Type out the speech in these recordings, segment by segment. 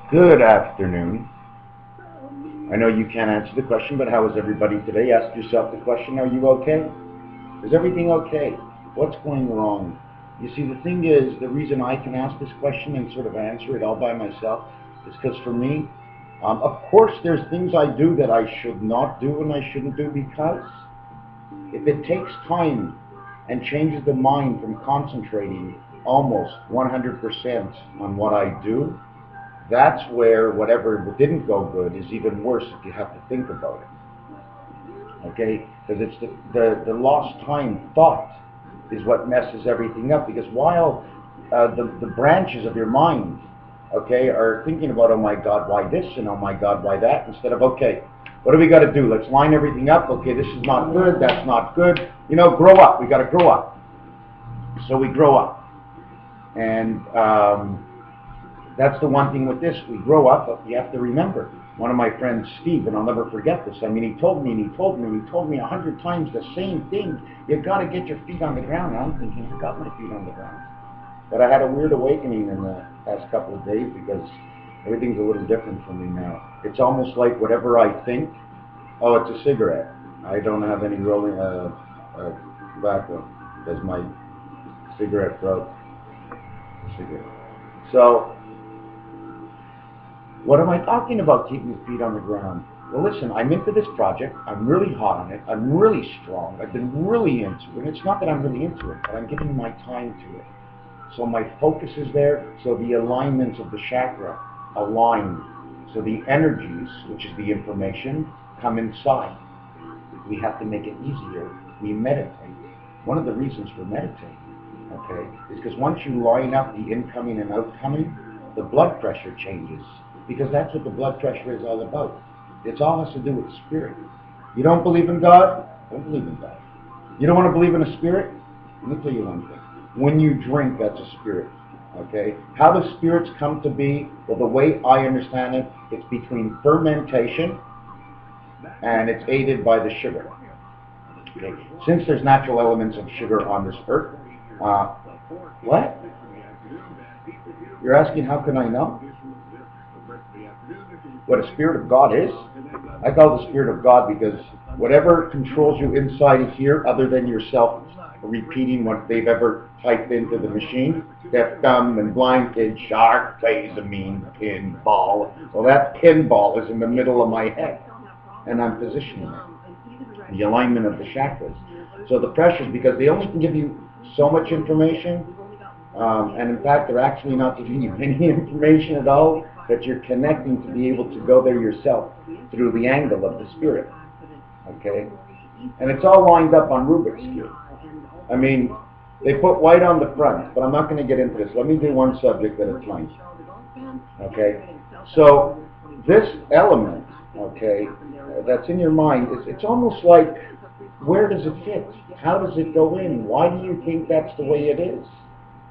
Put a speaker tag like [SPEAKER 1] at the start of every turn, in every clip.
[SPEAKER 1] Good afternoon. I know you can't answer the question, but how is everybody today? Ask yourself the question, are you okay? Is everything okay? What's going wrong? You see, the thing is, the reason I can ask this question and sort of answer it all by myself is because for me, of course there's things I do that I should not do and I shouldn't do, because if it takes time and changes the mind from concentrating almost 100% on what I do, that's where whatever didn't go good is even worse if you have to think about it. Okay? Because it's the lost time thought is what messes everything up. Because while the branches of your mind, okay, are thinking about, oh my God, why this, and oh my God, why that, instead of, okay, what do we got to do? Let's line everything up. Okay, this is not good, that's not good. You know, grow up. We got to grow up. So we grow up. And that's the one thing with this. We grow up, but you have to remember. One of my friends, Steve, and I'll never forget this. I mean, he told me 100 times the same thing. You've got to get your feet on the ground. And I'm thinking, I've got my feet on the ground. But I had a weird awakening in the past couple of days, because everything's a little different for me now. It's almost like whatever I think, oh, it's a cigarette. I don't have any rolling tobacco. There's my cigarette throat. Cigarette. So, what am I talking about, keeping your feet on the ground? Well, listen, I'm into this project. I'm really hot on it. I'm really strong. I've been really into it. And it's not that I'm really into it, but I'm giving my time to it. So my focus is there. So the alignments of the chakra align. So the energies, which is the information, come inside. We have to make it easier. We meditate. One of the reasons for meditating, okay, is because once you line up the incoming and outcoming, the blood pressure changes. Because that's what the blood pressure is all about. It's all has to do with spirit. You don't believe in God? Don't believe in God. You don't want to believe in a spirit? Let me tell you one thing. When you drink, that's a spirit. Okay? How do spirits come to be? Well, the way I understand it, it's between fermentation and it's aided by the sugar. Okay? Since there's natural elements of sugar on this earth, what? You're asking how can I know? What a spirit of God is? I call the spirit of God because whatever controls you inside of here, other than yourself repeating what they've ever typed into the machine, deaf, dumb, and blind kid, shark plays a mean pinball. Well, that pinball is in the middle of my head, and I'm positioning it. The alignment of the chakras. So the pressures, because they only can give you so much information, and in fact, they're actually not giving you any information at all, that you're connecting to be able to go there yourself through the angle of the spirit. Okay? And it's all lined up on Rubik's Cube. I mean, they put white on the front, but I'm not going to get into this. Let me do one subject at a time. Okay? So, this element, okay, that's in your mind, it's almost like, where does it fit? How does it go in? Why do you think that's the way it is?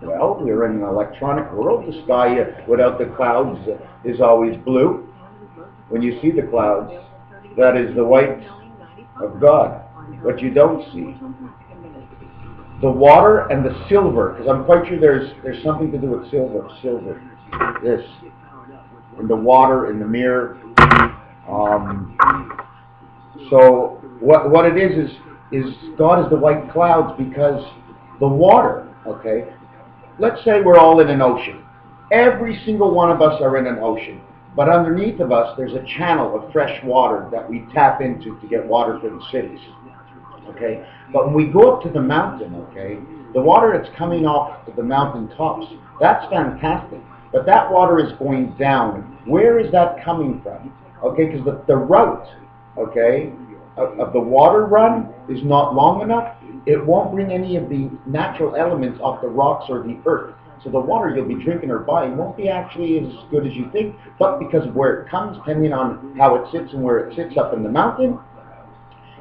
[SPEAKER 1] Well, we're in an electronic world. The sky without the clouds is always blue. When you see the clouds, that is the white of God. What you don't see. The water and the silver, because I'm quite sure there's something to do with silver. Silver. This. In the water, in the mirror. So what it is God is the white clouds, because the water, okay, let's say we're all in an ocean. Every single one of us are in an ocean. But underneath of us, there's a channel of fresh water that we tap into to get water for the cities. Okay? But when we go up to the mountain, okay, the water that's coming off the mountain tops, that's fantastic. But that water is going down. Where is that coming from? Okay, because the route, okay, of the water run is not long enough. It won't bring any of the natural elements off the rocks or the earth. So the water you'll be drinking or buying won't be actually as good as you think, but because of where it comes, depending on how it sits and where it sits up in the mountain,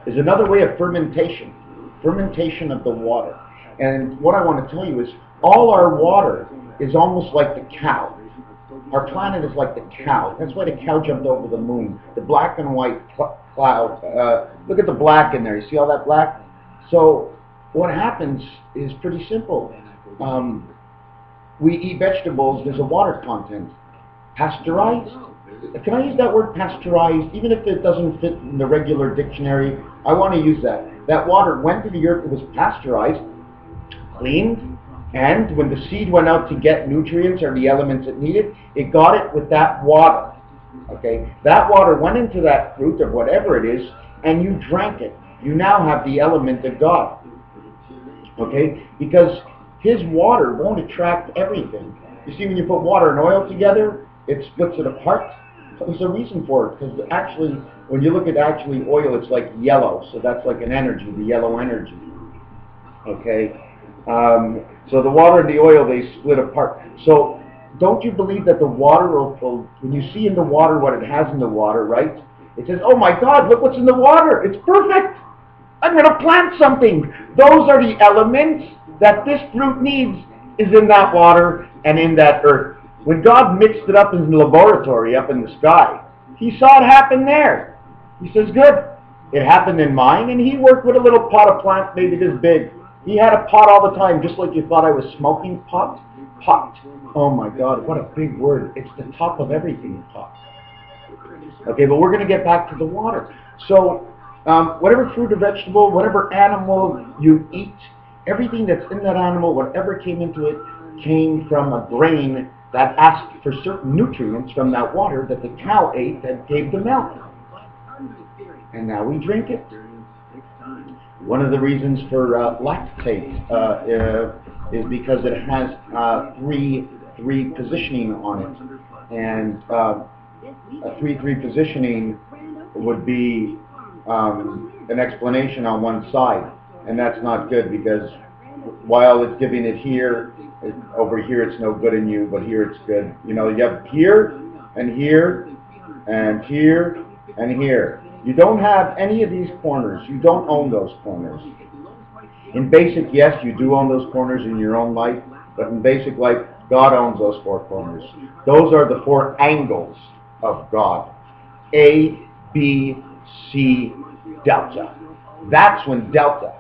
[SPEAKER 1] is another way of fermentation. Fermentation of the water. And what I want to tell you is, all our water is almost like the cow. Our planet is like the cow. That's why the cow jumped over the moon. The black and white cloud. Look at the black in there. You see all that black? So what happens is pretty simple. We eat vegetables, there's a water content. Pasteurized? Can I use that word pasteurized? Even if it doesn't fit in the regular dictionary, I want to use that. That water went to the earth, it was pasteurized, cleaned, and when the seed went out to get nutrients or the elements it needed, it got it with that water. Okay? That water went into that fruit or whatever it is, and you drank it. You now have the element of God. Okay? Because his water won't attract everything. You see, when you put water and oil together, it splits it apart. There's a reason for it, because actually, when you look at oil, it's like yellow, so that's like an energy, the yellow energy. Okay? So the water and the oil, they split apart. So don't you believe that the water will, when you see in the water what it has in the water, right? It says, oh my God, look what's in the water. It's perfect. I'm going to plant something. Those are the elements that this fruit needs is in that water and in that earth. When God mixed it up in the laboratory up in the sky, he saw it happen there. He says, good. It happened in mine, and he worked with a little pot of plant maybe this big. He had a pot all the time, just like you thought I was smoking pot. Pot. Oh my God, what a big word. It's the top of everything, pot. Okay, but we're going to get back to the water. So, whatever fruit or vegetable, whatever animal you eat, everything that's in that animal, whatever came into it, came from a grain that asked for certain nutrients from that water that the cow ate that gave the milk. And now we drink it. One of the reasons for lactate is because it has three positioning on it, and a 3-3 positioning would be an explanation on one side, and that's not good, because while it's giving it here, over here it's no good in you, but here it's good. You know, you have here and here and here and here. You don't have any of these corners. You don't own those corners. In basic, yes, you do own those corners in your own life, but in basic life, God owns those 4 corners. Those are the 4 angles of God. A, B, C, delta. That's when delta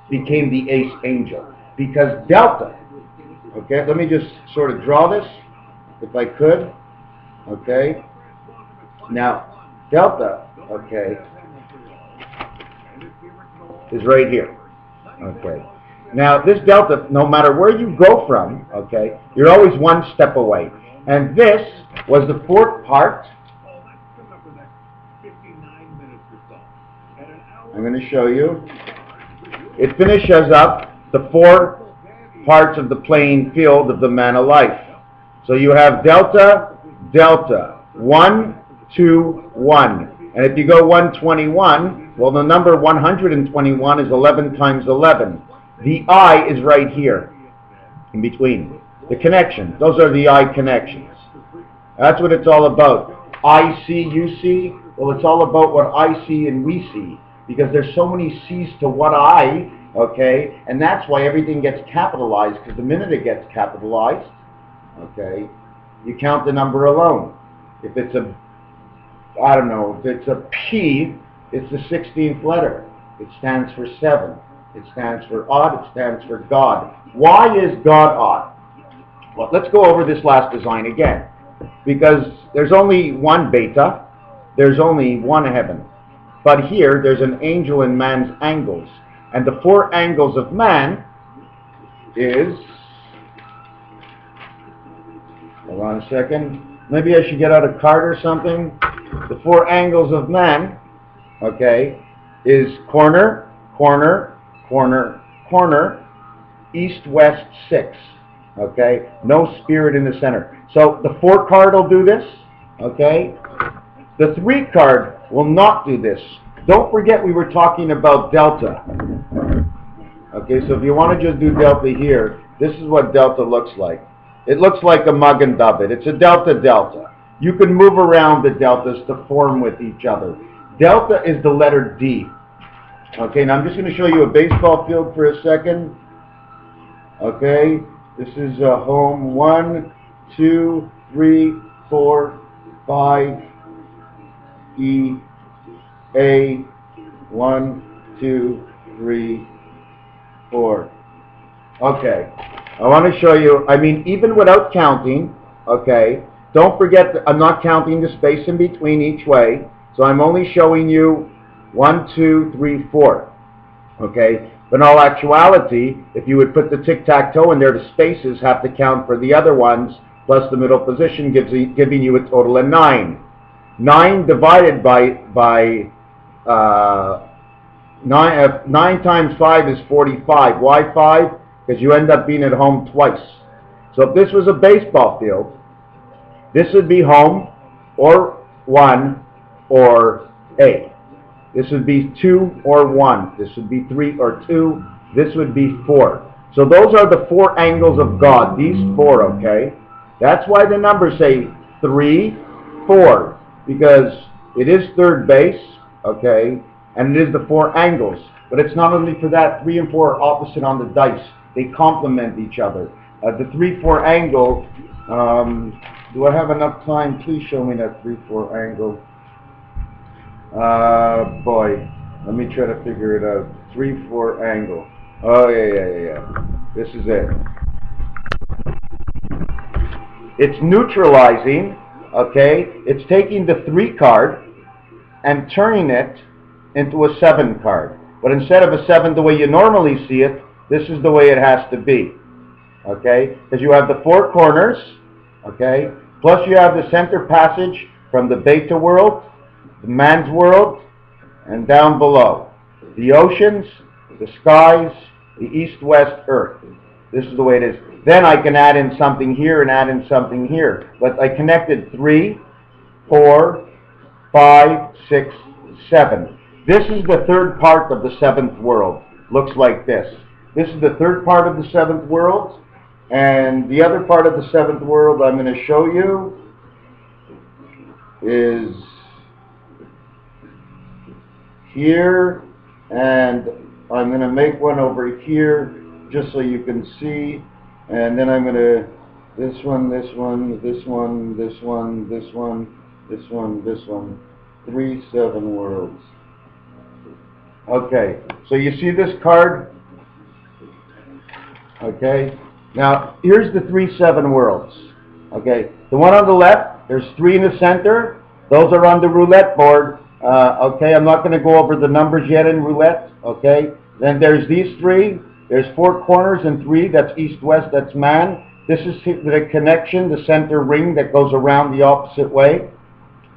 [SPEAKER 1] became the ace angel. Because delta, okay, let me just sort of draw this, if I could. Okay. Now, delta, okay, is right here. Okay. Now, this delta, no matter where you go from, okay, you're always one step away. And this was the 4th part. I'm going to show you. It finishes up the 4 parts of the playing field of the man of life. So you have delta, delta, 1, 2, 1. And if you go 121, well, the number 121 is 11 times 11. The I is right here, in between. The connection, those are the I connections. That's what it's all about. I see, you see, well, it's all about what I see and we see. Because there's so many C's to what I, okay, and that's why everything gets capitalized, because the minute it gets capitalized, okay, you count the number alone. If it's a, I don't know, if it's a P, it's the 16th letter. It stands for 7. It stands for odd. It stands for God. Why is God odd? Well, let's go over this last design again. Because there's only one beta. There's only one heaven. But here, there's an angel in man's angles. And the 4 angles of man is... Hold on a second. Maybe I should get out a card or something. The 4 angles of man, okay, is corner, corner, corner, corner, east, west, 6. Okay? No spirit in the center. So the 4 card will do this. Okay? The 3 card will not do this. Don't forget we were talking about delta. Okay, so if you want to just do delta here, this is what delta looks like. It looks like a Magen David. It's a delta delta. You can move around the deltas to form with each other. Delta is the letter D. Okay, now I'm just going to show you a baseball field for a second. Okay, this is home 1, 2, 3, 4, 5, E, A, 1, 2, 3, 4. Okay, I want to show you, I mean, even without counting, okay, don't forget that I'm not counting the space in between each way, so I'm only showing you 1, 2, 3, 4. Okay? But in all actuality, if you would put the tic-tac-toe in there, the spaces have to count for the other ones, plus the middle position giving you a total of 9. 9 divided by 9 times 5 is 45. Why 5? Because you end up being at home twice. So if this was a baseball field, this would be home, or 1, or A. This would be 2 or 1. This would be 3 or 2. This would be 4. So those are the 4 angles of God. These 4, okay? That's why the numbers say 3, 4. Because it is third base, okay? And it is the 4 angles. But it's not only for that. 3 and 4 are opposite on the dice. They complement each other. The 3-4 angle, do I have enough time? Please show me that 3-4 angle. Boy, let me try to figure it out. 3-4 angle. Oh, yeah. This is it. It's neutralizing, okay? It's taking the 3 card and turning it into a 7 card. But instead of a 7 the way you normally see it, this is the way it has to be, okay? Because you have the 4 corners, okay? Plus you have the center passage from the beta world, the man's world, and down below. The oceans, the skies, the east-west earth. This is the way it is. Then I can add in something here and add in something here. But I connected 3, 4, 5, 6, 7. This is the third part of the 7th world. Looks like this. This is the third part of the 7th world. And the other part of the 7th world I'm going to show you is here, and I'm going to make one over here just so you can see, and then I'm going to this one, 3 7 worlds. Okay, so you see this card? Okay, now here's the 3 7 worlds. Okay, the one on the left, there's 3 in the center. Those are on the roulette board. Okay, I'm not going to go over the numbers yet in roulette, okay? Then there's these 3. There's 4 corners and 3. That's east-west, that's man. This is the connection, the center ring that goes around the opposite way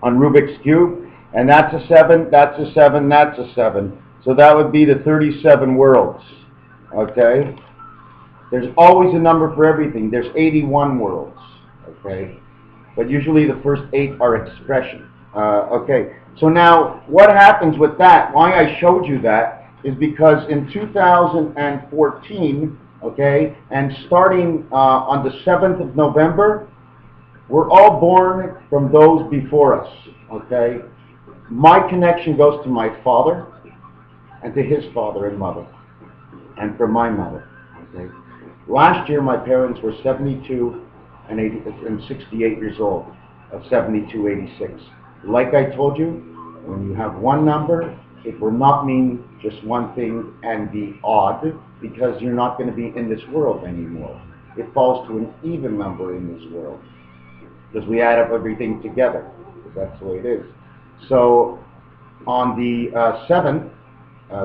[SPEAKER 1] on Rubik's Cube. And that's a 7, that's a 7, that's a 7. So that would be the 37 worlds, okay? There's always a number for everything. There's 81 worlds, okay? But usually the first 8 are expression. Okay, so now what happens with that, why I showed you that, is because in 2014, okay, and starting on the 7th of November, we're all born from those before us, okay? My connection goes to my father and to his father and mother, and from my mother, okay? Last year my parents were 72 and 68 years old, of 72, 86. Like I told you, when you have one number, it will not mean just one thing and be odd, because you're not going to be in this world anymore. It falls to an even number in this world, because we add up everything together, because that's the way it is. So on the 7th,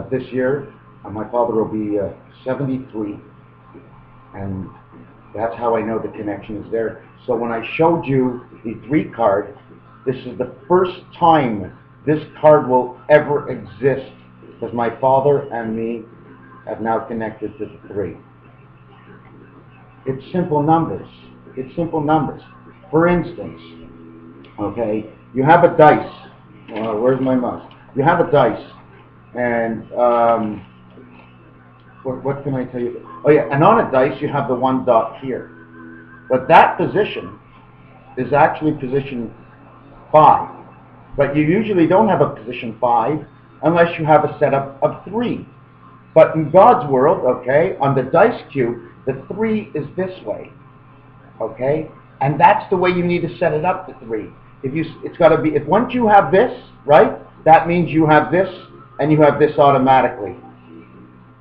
[SPEAKER 1] this year, my father will be 73, and that's how I know the connection is there. So when I showed you the 3 card, this is the first time this card will ever exist, because my father and me have now connected to the 3. It's simple numbers. It's simple numbers. For instance, okay, you have a dice. Where's my mouse? You have a dice, and what can I tell you? Oh yeah, and on a dice you have the 1 dot here. But that position is actually position 5. But you usually don't have a position 5 unless you have a setup of 3. But in God's world, okay, on the dice cube, the 3 is this way, okay? And that's the way you need to set it up, the 3. It's got to be, if once you have this, right, that means you have this and you have this automatically.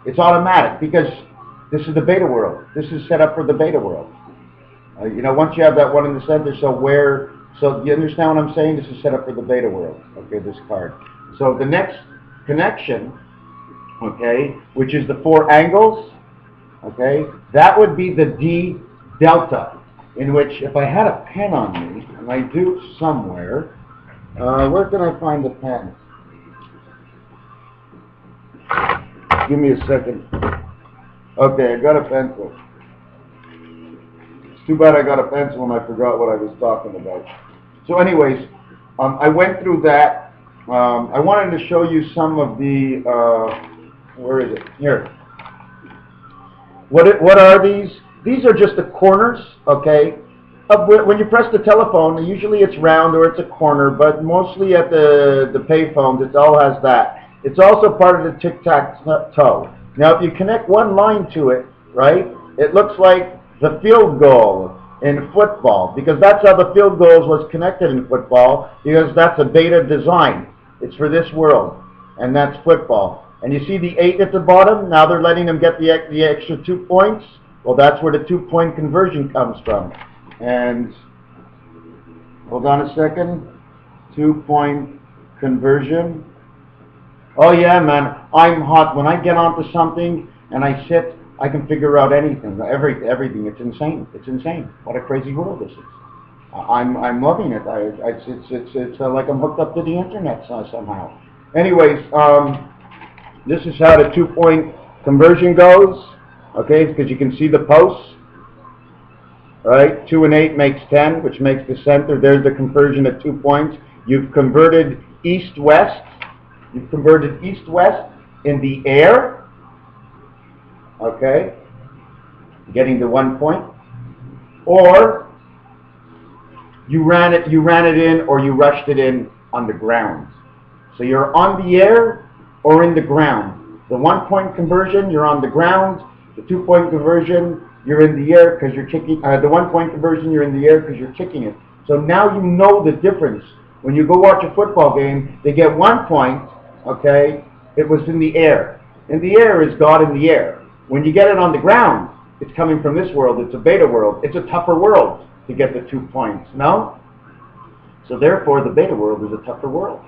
[SPEAKER 1] It's automatic because this is the beta world. This is set up for the beta world, You know, once you have that one in the center, so you understand what I'm saying? This is set up for the beta world, okay, this card. So the next connection, okay, which is the 4 angles, okay, that would be the D delta, in which if I had a pen on me, and I do somewhere, where can I find the pen? Give me a second. Okay, I got a pencil. It's too bad I got a pencil and I forgot what I was talking about. So anyways, I went through that. I wanted to show you some of the, where is it? Here. What are these? These are just the corners, okay? When you press the telephone, usually it's round or it's a corner, but mostly at the payphones, it all has that. It's also part of the tic-tac-toe. Now, if you connect one line to it, right, it looks like the field goal in football, because that's how the field goals was connected in football, because that's a beta design. It's for this world, and that's football. And you see the 8 at the bottom? Now they're letting them get the extra 2 points. Well, that's where the 2-point conversion comes from. And, hold on a second, 2-point conversion. Oh yeah, man, I'm hot. When I get onto something and I sit, I can figure out anything, everything. It's insane. It's insane. What a crazy world this is. I'm loving it. It's like I'm hooked up to the internet somehow. Anyways, this is how the 2-point conversion goes. Okay, because you can see the posts. Right, 2 and 8 makes 10, which makes the center. There's the conversion at 2 points. You've converted east-west. You've converted east-west in the air, okay, getting to 1 point, or you ran it in or you rushed it in on the ground. So you're on the air or in the ground. The 1-point conversion, you're on the ground. The 2-point conversion, you're in the air because you're kicking. The 1-point conversion, you're in the air because you're kicking it. So now you know the difference. When you go watch a football game, they get 1 point. Okay, it was in the air. In the air is God in the air. When you get it on the ground, it's coming from this world. It's a beta world. It's a tougher world to get the 2 points. No? So therefore, the beta world is a tougher world.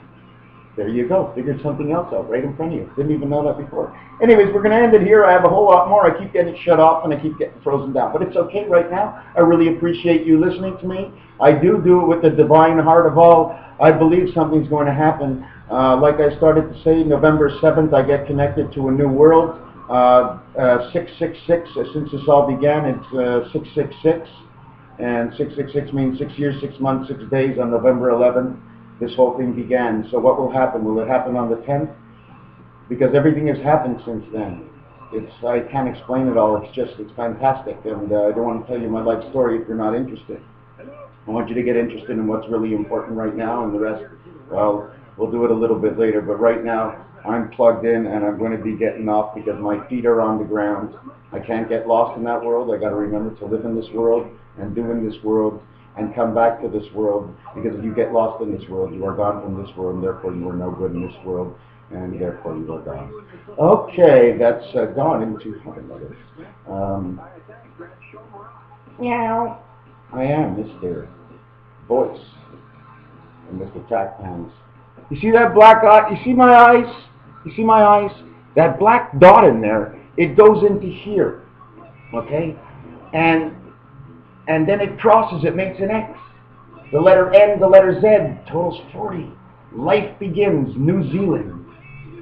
[SPEAKER 1] There you go. Figured something else out right in front of you. Didn't even know that before. Anyways, we're going to end it here. I have a whole lot more. I keep getting shut off and I keep getting frozen down. But it's okay right now. I really appreciate you listening to me. I do it with the divine heart of all. I believe something's going to happen. Like I started to say, November 7th, I get connected to a new world. 666, since this all began, it's 666. And 666 means 6 years, 6 months, 6 days. On November 11th, this whole thing began. So what will happen? Will it happen on the 10th? Because everything has happened since then. I can't explain it all. It's fantastic. And I don't want to tell you my life story if you're not interested. I want you to get interested in what's really important right now, and the rest, well, we'll do it a little bit later. But right now, I'm plugged in, and I'm going to be getting off because my feet are on the ground. I can't get lost in that world. I got to remember to live in this world and do in this world and come back to this world, because if you get lost in this world, you are gone from this world, and therefore you are no good in this world, and therefore you are gone. Okay, that's gone into meow. I am Mr. Voice and MrTacpans's. You see that black eye? You see my eyes? You see my eyes? That black dot in there, it goes into here, okay? And then it crosses, it makes an X. The letter N, the letter Z, totals 40. Life begins, New Zealand.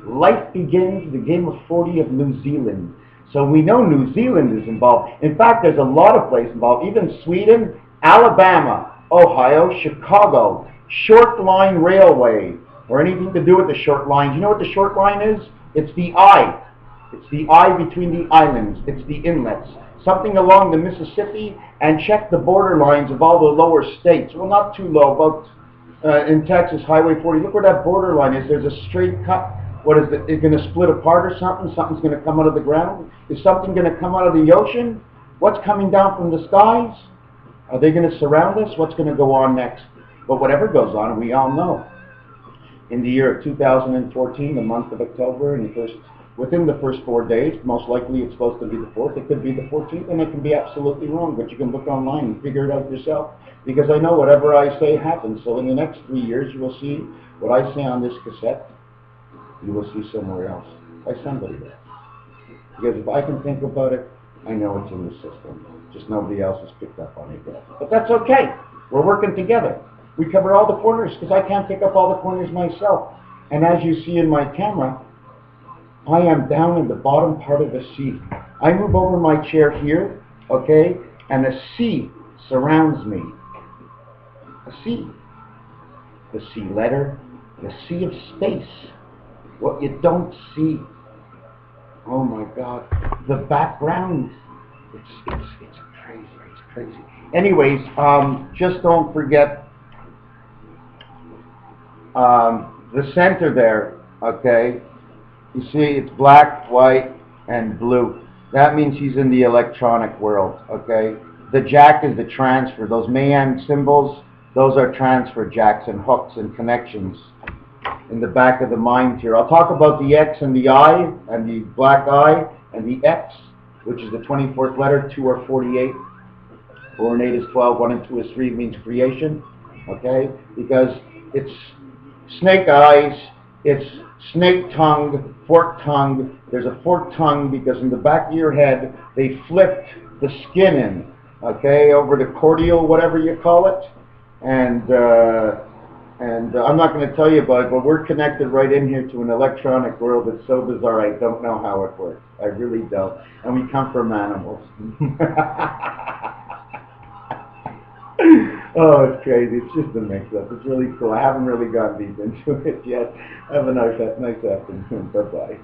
[SPEAKER 1] Life begins, the game of 40 of New Zealand. So we know New Zealand is involved. In fact, there's a lot of places involved, even Sweden, Alabama, Ohio, Chicago, short line railway, or anything to do with the short lines. You know what the short line is? It's the eye. It's the eye between the islands. It's the inlets. Something along the Mississippi, and check the border lines of all the lower states. Well, not too low, but in Texas, Highway 40. Look where that border line is. There's a straight cut. What is it? Is it going to split apart or something? Something's going to come out of the ground? Is something going to come out of the ocean? What's coming down from the skies? Are they going to surround us? What's going to go on next? But whatever goes on, we all know. In the year of 2014, the month of October, in the first within the first 4 days. Most likely it's supposed to be the 4th. It could be the 14th, and it can be absolutely wrong, but you can look online and figure it out yourself, because I know whatever I say happens. So in the next 3 years, you will see what I say on this cassette, you will see somewhere else by somebody there. Because if I can think about it, I know it's in the system. Just nobody else has picked up on it yet. But that's okay. We're working together. We cover all the corners, because I can't pick up all the corners myself. And as you see in my camera, I am down in the bottom part of the sea. I move over my chair here, okay, and a sea surrounds me. A sea. The sea letter, the sea of space. What you don't see. Oh my God. The background. It's crazy. It's crazy. Anyways, just don't forget the center there, okay? You see, it's black, white, and blue. That means he's in the electronic world, okay? The jack is the transfer. Those Mayan symbols, those are transfer jacks and hooks and connections in the back of the mind here. I'll talk about the X and the I, and the black eye, and the X, which is the 24th letter, 2 or 48. 4 and 8 is 12, 1 and 2 is 3, means creation, okay? Because it's snake eyes, it's snake tongue, forked tongue. There's a forked tongue because in the back of your head, they flipped the skin in, okay, over the cordial, whatever you call it. And I'm not going to tell you about it, but we're connected right in here to an electronic world that's so bizarre, I don't know how it works. I really don't. And we come from animals. Oh, it's crazy. It's just a mix-up. It's really cool. I haven't really gotten deep into it yet. Have a nice afternoon. Bye-bye.